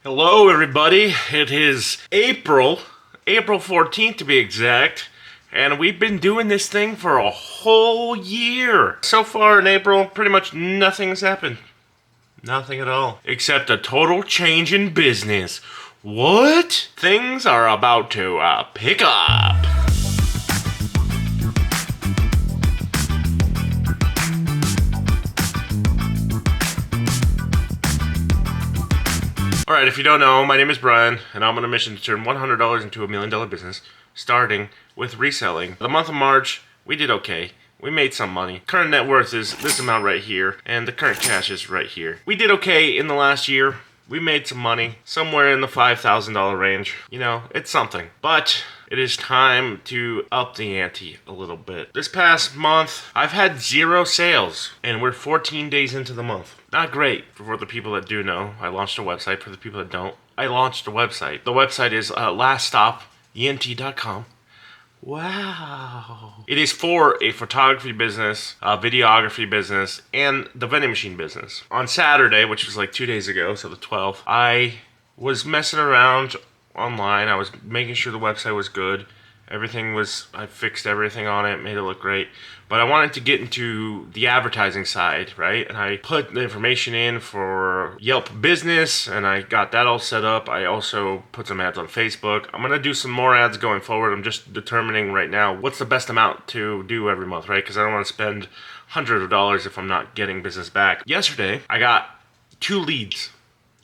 Hello, everybody. It is April 14th to be exact, and we've been doing this thing for a whole year. So far in April, pretty much nothing's happened. Nothing at all. Except a total change in business. What? Things are about to pick up. Alright, if you don't know, my name is Brian, and I'm on a mission to turn $100 into $1 million business, starting with reselling. The month of March, we did okay. We made some money. Current net worth is this amount right here, and the current cash is right here. We did okay in the last year. We made some money, somewhere in the $5,000 range. You know, it's something. But it is time to up the ante a little bit. This past month, I've had 0 sales, and we're 14 days into the month. Not great for the people that do know. I launched a website. For the people that don't, I launched a website. The website is laststopent.com. Wow. It is for a photography business, a videography business, and the vending machine business. On Saturday, which was like 2 days ago, so the 12th, I was messing around online. I was making sure the website was good. I fixed everything on it, made it look great. But I wanted to get into the advertising side, right? And I put the information in for Yelp Business, and I got that all set up. I also put some ads on Facebook. I'm gonna do some more ads going forward. I'm just determining right now what's the best amount to do every month, right? Because I don't want to spend hundreds of dollars if I'm not getting business back. Yesterday, I got 2 leads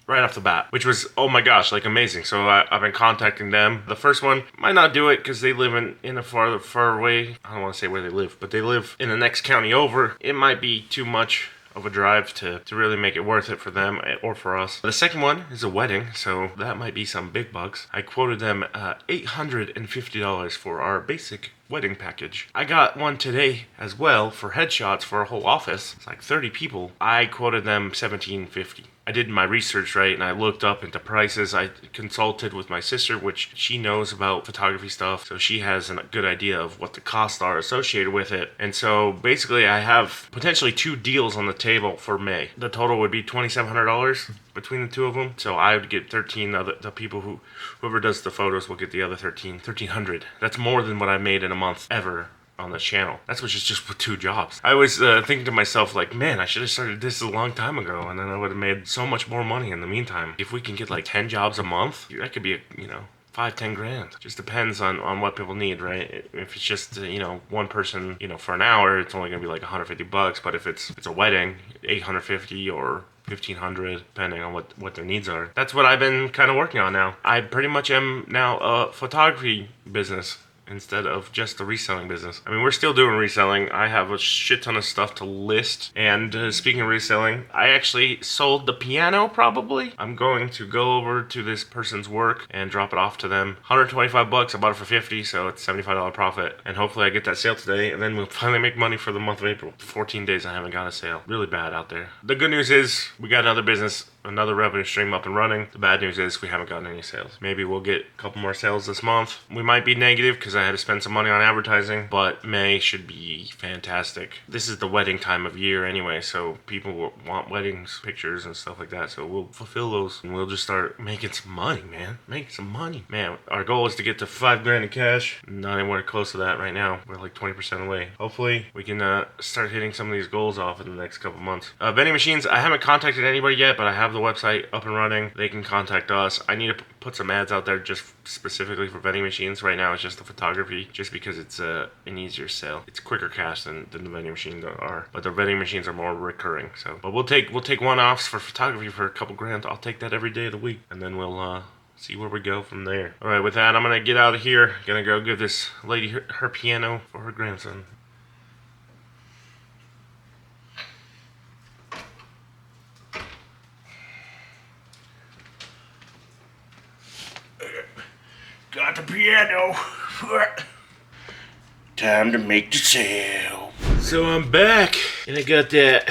right off the bat, which was, oh my gosh, like amazing. So I've been contacting them. The first one might not do it because they live in a far away. I don't want to say where they live, but they live in the next county over. It might be too much of a drive to really make it worth it for them or for us. The second one is a wedding, so that might be some big bucks. I quoted them $850 for our basic wedding package. I got one today as well for headshots for a whole office. It's like 30 people. I quoted them $1,750. I did my research, right, and I looked up into prices. I consulted with my sister, which she knows about photography stuff, so she has a good idea of what the costs are associated with it. And so basically I have potentially 2 deals on the table for May. The total would be $2,700 between the 2 of them. So I would get 13. The people whoever does the photos will get the other 1,300. That's more than what I made in a month ever on this channel. That's which is just with 2 jobs. I was thinking to myself, like, man, I should have started this a long time ago, and then I would have made so much more money in the meantime. If we can get like 10 jobs a month, that could be, 5-10 grand. Just depends on what people need, right? If it's just one person, for an hour, it's only gonna be like $150. But if it's a wedding, 850 or 1,500, depending on what their needs are. That's what I've been kind of working on now. I pretty much am now a photography business instead of just the reselling business. I mean, we're still doing reselling. I have a shit ton of stuff to list. And speaking of reselling, I actually sold the piano probably. I'm going to go over to this person's work and drop it off to them. $125. I bought it for $50, so it's $75 profit. And hopefully I get that sale today, and then we'll finally make money for the month of April. 14 days I haven't got a sale. Really bad out there. The good news is we got another revenue stream up and running. The bad news is we haven't gotten any sales. Maybe we'll get a couple more sales this month. We might be negative because I had to spend some money on advertising, but May should be fantastic. This is the wedding time of year anyway, so people want weddings, pictures, and stuff like that. So we'll fulfill those, and we'll just start making some money, man. Make some money. Man, our goal is to get to $5 grand in cash. Not anywhere close to that right now. We're like 20% away. Hopefully, we can start hitting some of these goals off in the next couple months. Vending machines, I haven't contacted anybody yet, but I have the website up and running. They can contact us. I need to put some ads out there just specifically for vending machines. Right now it's just the photography, just because it's an easier sale. It's quicker cash than the vending machines are, but the vending machines are more recurring. So, but we'll take one-offs for photography for a couple grand. I'll take that every day of the week, and then we'll see where we go from there. All right, with that, I'm gonna get out of here. Gonna go give this lady her piano for her grandson. Got the piano. Time to make the sale. So I'm back, and I got that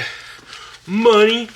money.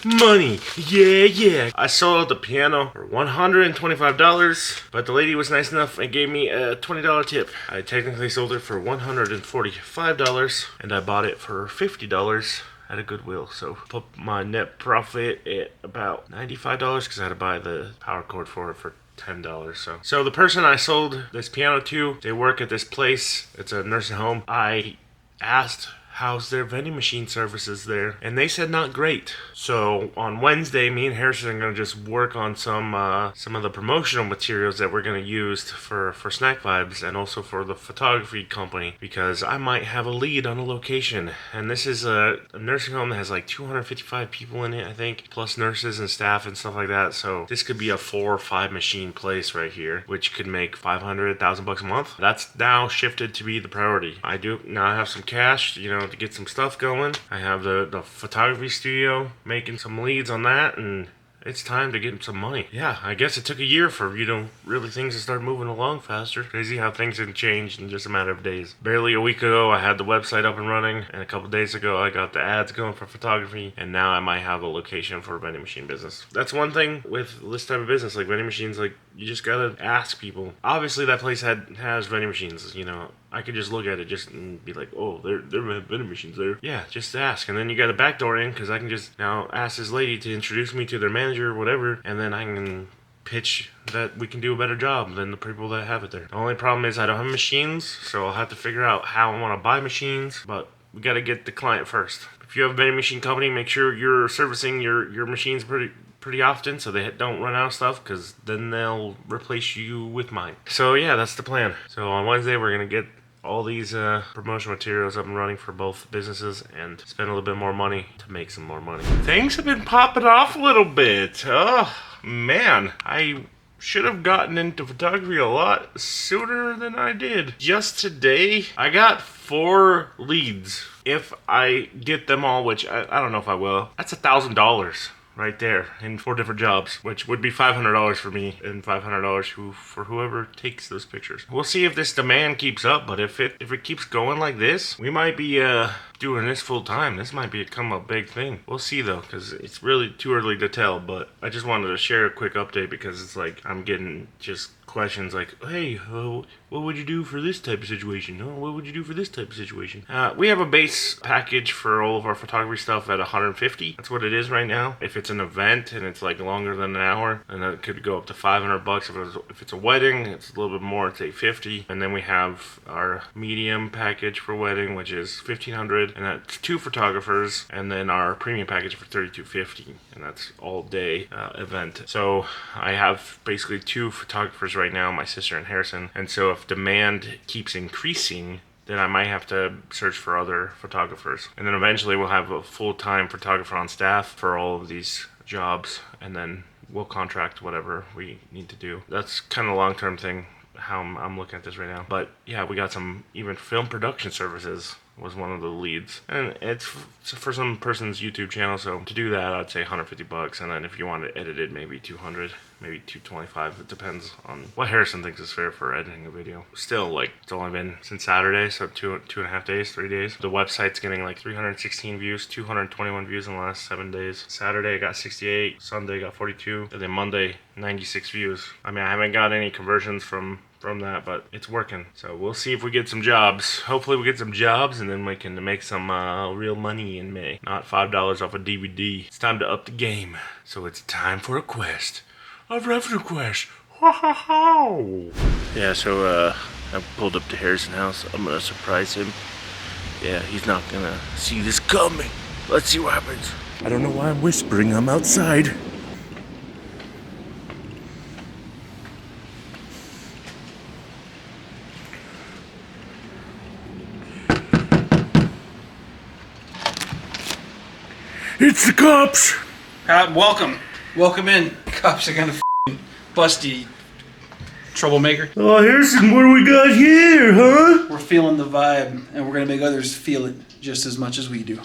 Yeah. I sold the piano for $125, but the lady was nice enough and gave me a $20 tip. I technically sold it for $145, and I bought it for $50 at a Goodwill. So put my net profit at about $95 because I had to buy the power cord for it for $10. So the person I sold this piano to, they work at this place. It's a nursing home. I asked how's their vending machine services there, and they said not great. So on Wednesday, me and Harrison are gonna just work on some of the promotional materials that we're gonna use for Snack Vibes and also for the photography company, because I might have a lead on a location. And this is a nursing home that has like 255 people in it, I think, plus nurses and staff and stuff like that. So this could be a 4 or 5 machine place right here, which could make $500,000 a month. That's now shifted to be the priority. I do now have some cash, you know, to get some stuff going. I have the photography studio, making some leads on that, and it's time to get some money. Yeah, I guess it took a year for, you know, really things to start moving along faster. Crazy how things have changed in just a matter of days. Barely a week ago, I had the website up and running, and a couple days ago, I got the ads going for photography, and now I might have a location for a vending machine business. That's one thing with this type of business, like vending machines, like, you just gotta ask people. Obviously, that place has vending machines, you know. I could just look at it just and be like, oh, there are vending machines there. Yeah, just ask. And then you got a back door in, because I can just now ask this lady to introduce me to their manager or whatever, and then I can pitch that we can do a better job than the people that have it there. The only problem is I don't have machines, so I'll have to figure out how I want to buy machines, but we got to get the client first. If you have a vending machine company, make sure you're servicing your machines pretty often so they don't run out of stuff, because then they'll replace you with mine. So yeah, that's the plan. So on Wednesday, we're going to get all these promotional materials up and running for both businesses and spend a little bit more money to make some more money. Things have been popping off a little bit. Oh man, I should have gotten into photography a lot sooner than I did. Just today, I got 4 leads. If I get them all, which I don't know if I will, that's $1,000. Right there in 4 different jobs, which would be $500 for me and $500 for whoever takes those pictures. We'll see if this demand keeps up, but if it keeps going like this, we might be doing this full time. This might become a big thing. We'll see though, because it's really too early to tell. But I just wanted to share a quick update because it's like I'm getting just questions like, hey, what would you do for this type of situation? Oh, what would you do for this type of situation? We have a base package for all of our photography stuff at $150. That's what it is right now. If it's an event and it's like longer than an hour, and that could go up to $500. If it's a wedding, it's a little bit more. It's $850. And then we have our medium package for wedding, which is $1,500, and that's 2 photographers. And then our premium package for $3,250, and that's all day event. So I have basically 2 photographers right now, my sister and Harrison. And so if demand keeps increasing, then I might have to search for other photographers. And then eventually we'll have a full-time photographer on staff for all of these jobs, and then we'll contract whatever we need to do. That's kind of a long-term thing, how I'm looking at this right now. But yeah, we got some even film production services was one of the leads, and it's for some person's YouTube channel. So to do that, I'd say $150, and then if you want it edited, maybe $200, maybe $225. It depends on what Harrison thinks is fair for editing a video. Still, like, it's only been since Saturday, so two and a half days, 3 days. The website's getting like 316 views, 221 views in the last 7 days. Saturday I got 68, Sunday got 42, and then Monday 96 views. I mean, I haven't got any conversions from that, but it's working. So we'll see if we get some jobs. Hopefully we get some jobs, and then we can make some real money in May. Not $5 off a DVD. It's time to up the game. So it's time for a quest. A revenue quest. Yeah, so I pulled up to Harrison's house. I'm gonna surprise him. Yeah, he's not gonna see this coming. Let's see what happens. I don't know why I'm whispering. I'm outside. It's the cops! Welcome in. Cops are gonna bust you, troublemaker. Oh, Harrison, what do we got here, huh? We're feeling the vibe, and we're gonna make others feel it just as much as we do.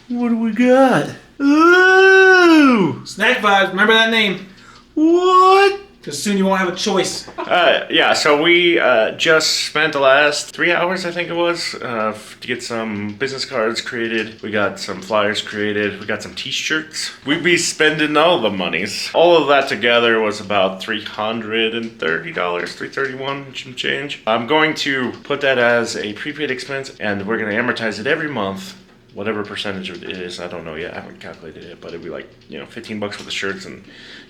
What do we got? Ooh! Snack Vibes, remember that name? What? Because soon you won't have a choice. Yeah, so we just spent the last 3 hours, I think it was, to get some business cards created. We got some flyers created. We got some t-shirts. We'd be spending all the monies. All of that together was about $330, $331 and some change. I'm going to put that as a prepaid expense, and we're going to amortize it every month whatever percentage it is. I don't know yet. I haven't calculated it, but it'd be like, $15 for the shirts and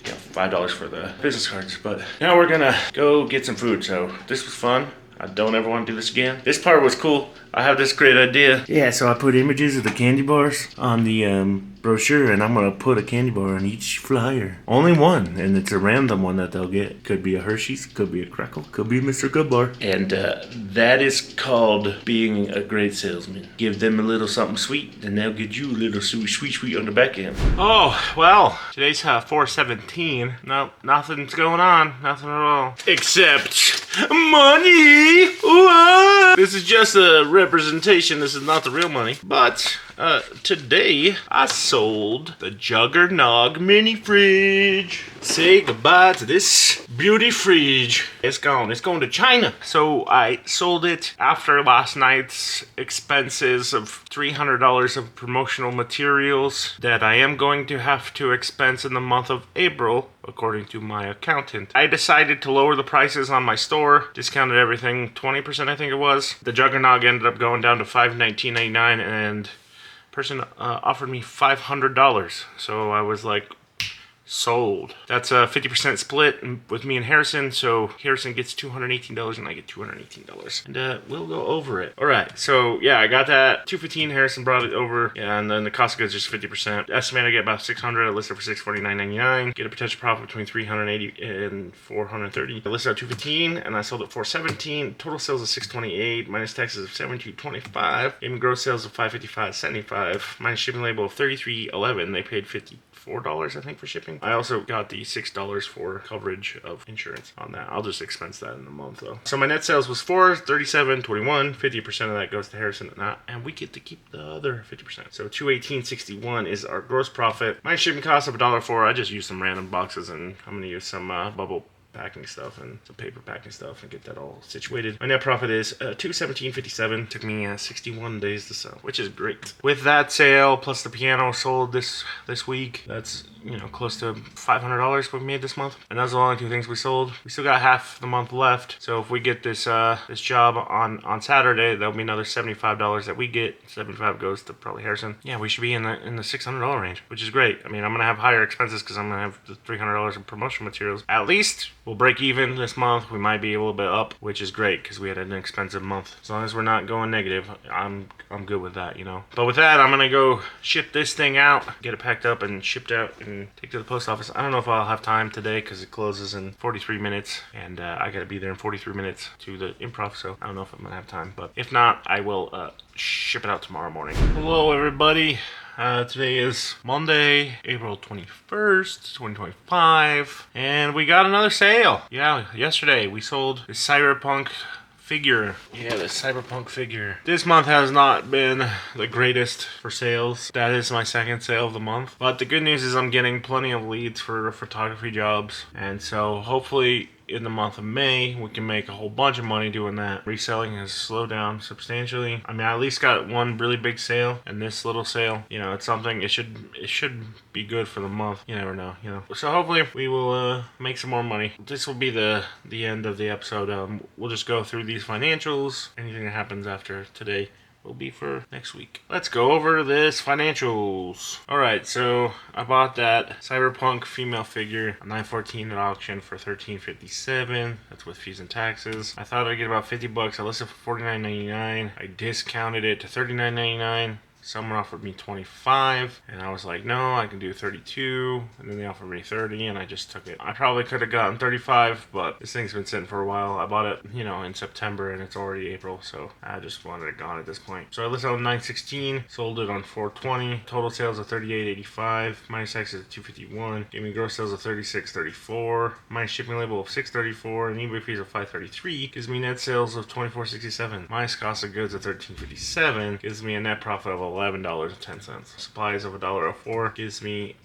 $5 for the business cards. But now we're gonna go get some food. So this was fun. I don't ever want to do this again. This part was cool. I have this great idea. Yeah, so I put images of the candy bars on the brochure, and I'm gonna put a candy bar on each flyer. Only one, and it's a random one that they'll get. Could be a Hershey's, could be a Crackle, could be Mr. Goodbar. And that is called being a great salesman. Give them a little something sweet, and they'll get you a little sweet on the back end. Oh, well, today's 4/17. Nope, nothing's going on. Nothing at all. Except money! What? This is just a representation. This is not the real money. But today I sold the Juggernog mini fridge. Say goodbye to this beauty fridge. It's gone. It's going to China. So I sold it after last night's expenses of $300 of promotional materials that I am going to have to expense in the month of April, according to my accountant. I decided to lower the prices on my store, discounted everything 20%, I think it was. The Juggernog ended up going down to $519.99, and person offered me $500. So I was like, sold. That's a 50% split with me and Harrison, so Harrison gets $218 and I get $218. And we'll go over it. Alright, so yeah, I got that. $215, Harrison brought it over. Yeah, and then the cost of goods is just 50%. Estimate I get about $600. I listed for $649.99. Get a potential profit between $380 and $430. I listed at $215 and I sold it for $417. Total sales of $628 minus taxes of $72.25. Even gross sales of $555.75 minus shipping label of $33.11. They paid $54, I think, for shipping. I also got the $6 for coverage of insurance on that. I'll just expense that in a month though. So my net sales was $437.21. 50% of that goes to Harrison and we get to keep the other 50%. So $218.61 is our gross profit. My shipping cost of $1.04. I just used some random boxes, and I'm gonna use some bubble packing stuff and some paper packing stuff and get that all situated. My net profit is $217.57. Took me 61 days to sell, which is great. With that sale plus the piano sold this week, that's close to $500 we made this month, and those are the only two things we sold. We still got half the month left, so if we get this this job on Saturday, that'll be another $75 that we get. 75 goes to probably Harrison. Yeah, we should be in the $600 range, which is great. I mean, I'm gonna have higher expenses because I'm gonna have the $300 in promotional materials. At least we'll break even this month. We might be a little bit up, which is great because we had an expensive month. As long as we're not going negative, I'm good with that, But with that, I'm gonna go ship this thing out, get it packed up and shipped out, and take to the post office. I don't know if I'll have time today because it closes in 43 minutes, and I gotta be there in 43 minutes to the improv, so I don't know if I'm gonna have time, but if not, I will ship it out tomorrow morning. Hello everybody. Today is Monday, April 21st, 2025, and we got another sale. Yeah, yesterday we sold the Cyberpunk figure. Yeah, the Cyberpunk figure. This month has not been the greatest for sales. That is my second sale of the month. But the good news is I'm getting plenty of leads for photography jobs. And so hopefully in the month of May, we can make a whole bunch of money doing that. Reselling has slowed down substantially. I mean, I at least got one really big sale, and this little sale, it's something. It should be good for the month. You never know, So hopefully we will make some more money. This will be the end of the episode. We'll just go through these financials. Anything that happens after today will be for next week. Let's go over this financials. Alright, so I bought that Cyberpunk female figure on 9/14 at auction for $13.57. That's with fees and taxes. I thought I'd get about $50. I listed for $49.99. I discounted it to $39.99. Someone offered me 25, and I was like, no, I can do 32, and then they offered me 30, and I just took it. I probably could have gotten 35, but this thing's been sitting for a while. I bought it, in September, and it's already April, so I just wanted it gone at this point. So I listed on 9/16, sold it on 4/20. Total sales of $38.85, minus taxes of $251. Gave me gross sales of $36.34, minus shipping label of $6.34, and eBay fees of $5.33. Gives me net sales of $24.67, minus cost of goods of $13.57. Gives me a net profit of $11.10. Supplies of $1.04 gives me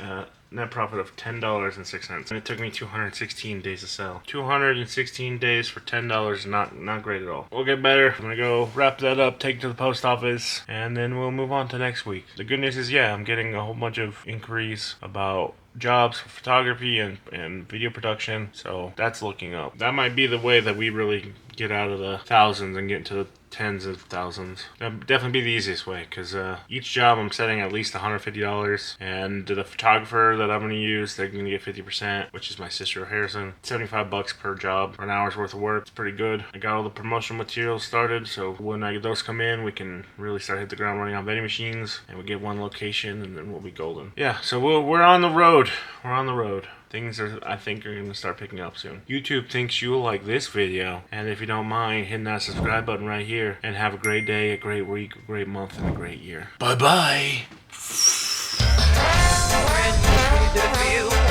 net profit of $10.06, and it took me 216 days to sell. 216 days for $10, not great at all. We'll get better. I'm gonna go wrap that up, take it to the post office, and then we'll move on to next week. The good news is, I'm getting a whole bunch of inquiries about jobs for photography and video production, so that's looking up. That might be the way that we really get out of the thousands and get into the tens of thousands. That'd definitely be the easiest way, because each job I'm setting at least $150, and the photographer that I'm going to use, they're going to get 50%, which is my sister Harrison. $75 per job for an hour's worth of work. It's pretty good. I got all the promotional materials started, so when those come in, we can really start hit the ground running on vending machines, and we get one location, and then we'll be golden. Yeah, so we're on the road. We're on the road. Things I think are going to start picking up soon. YouTube thinks you'll like this video, and if you don't mind, hitting that subscribe button right here, and have a great day, a great week, a great month, and a great year. Bye-bye. Friend, we did it for you.